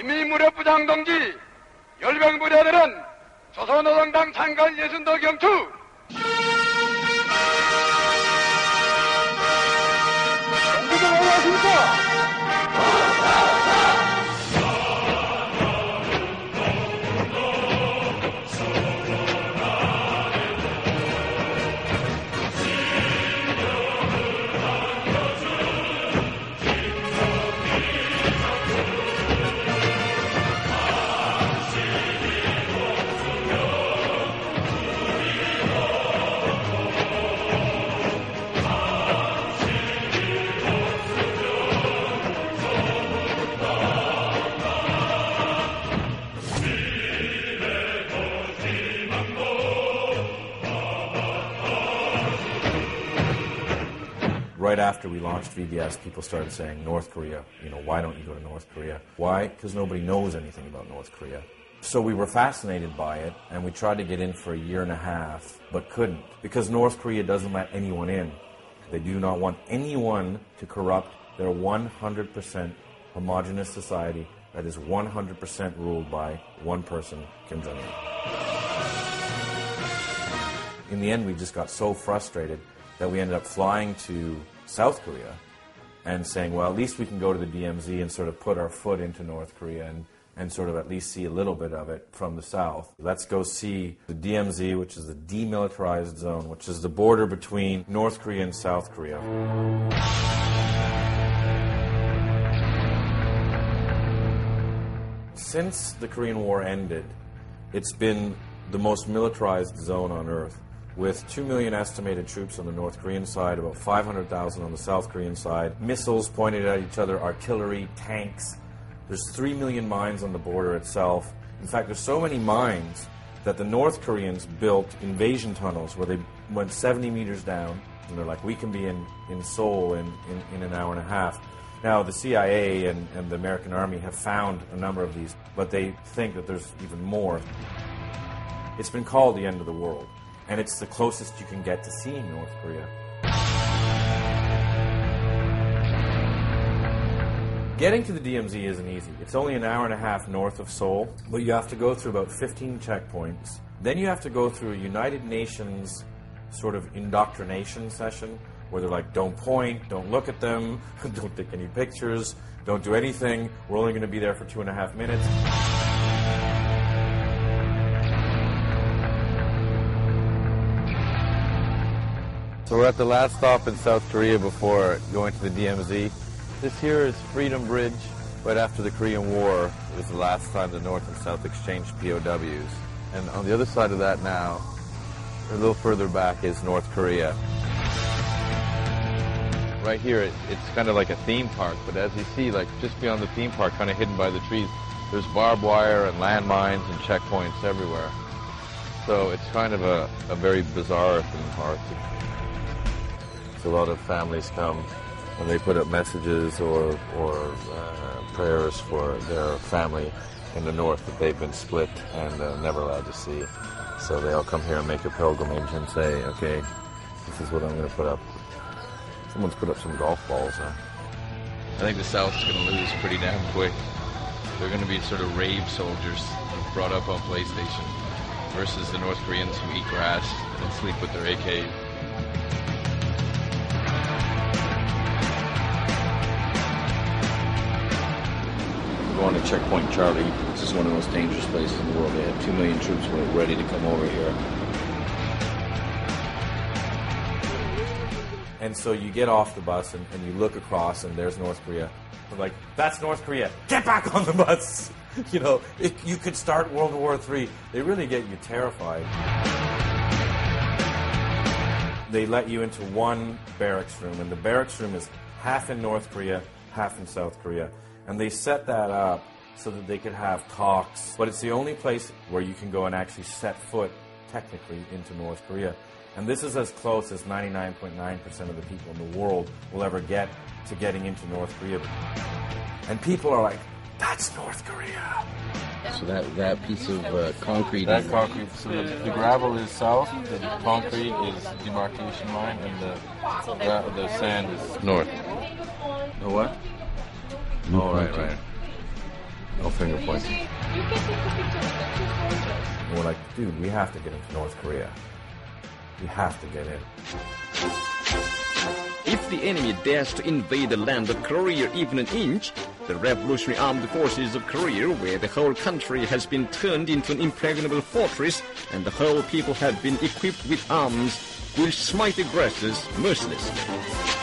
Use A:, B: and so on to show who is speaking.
A: 김미무렵부장 동지, 열병부대들은 조선노동당 창건 예순도 경추. 동지들 안녕하십니까?
B: Right after we launched VBS, people started saying, North Korea, why don't you go to North Korea? Why? Because nobody knows anything about North Korea. So we were fascinated by it, and we tried to get in for a year and a half, but couldn't, because North Korea doesn't let anyone in. They do not want anyone to corrupt their 100% homogenous society that is 100% ruled by one person, Kim Jong-un. In the end, we just got so frustrated that we ended up flying to South Korea and saying, well, at least we can go to the DMZ and sort of put our foot into North Korea and sort of at least see a little bit of it from the south. Let's go see the DMZ, which is the demilitarized zone, which is the border between North Korea and South Korea. Since the Korean War ended, it's been the most militarized zone on Earth, with 2 million estimated troops on the North Korean side, about 500,000 on the South Korean side, missiles pointed at each other, artillery, tanks. There's 3 million mines on the border itself. In fact, there's so many mines that the North Koreans built invasion tunnels where they went 70 meters down, and they're like, we can be in Seoul in an hour and a half. Now, the CIA and the American Army have found a number of these, but they think that there's even more. It's been called the end of the world. And it's the closest you can get to seeing North Korea. Getting to the DMZ isn't easy. It's only an hour and a half north of Seoul, but you have to go through about 15 checkpoints. Then you have to go through a United Nations sort of indoctrination session where they're like, don't point, don't look at them, don't take any pictures, don't do anything. We're only going to be there for 2.5 minutes.
C: So we're at the last stop in South Korea before going to the DMZ. This here is Freedom Bridge. Right after the Korean War, it was the last time the North and South exchanged POWs. And on the other side of that now, a little further back, is North Korea. Right here, it's kind of like a theme park, but as you see, like just beyond the theme park, kind of hidden by the trees, there's barbed wire and landmines and checkpoints everywhere. So it's kind of a very bizarre theme park. A lot of families come and they put up messages or prayers for their family in the north that they've been split and never allowed to see. So they all come here and make a pilgrimage and say, okay, this is what I'm going to put up. Someone's put up some golf balls, huh?
D: I think the South's going to lose pretty damn quick. They're going to be sort of rave soldiers brought up on PlayStation versus the North Koreans who eat grass and sleep with their AKs.
E: Going to Checkpoint Charlie. This is one of the most dangerous places in the world. They have 2 million troops ready to come over here.
B: And so you get off the bus and you look across and there's North Korea. They're like, that's North Korea. Get back on the bus. You could start World War III. They really get you terrified. They let you into one barracks room, and the barracks room is half in North Korea, half in South Korea. And they set that up so that they could have talks. But it's the only place where you can go and actually set foot, technically, into North Korea. And this is as close as 99.9% of the people in the world will ever get to getting into North Korea. And people are like, that's North Korea.
E: So that piece of concrete...
C: That concrete, so the gravel is south, the concrete is demarcation line, and the sand is north.
E: The what?
C: Oh, right.
B: No finger pointing.
F: You can take a picture of the two soldiers.
B: And we're like, dude, we have to get into North Korea. We have to get in.
G: If the enemy dares to invade the land of Korea even an inch, the Revolutionary Armed Forces of Korea, where the whole country has been turned into an impregnable fortress and the whole people have been equipped with arms, will smite aggressors mercilessly.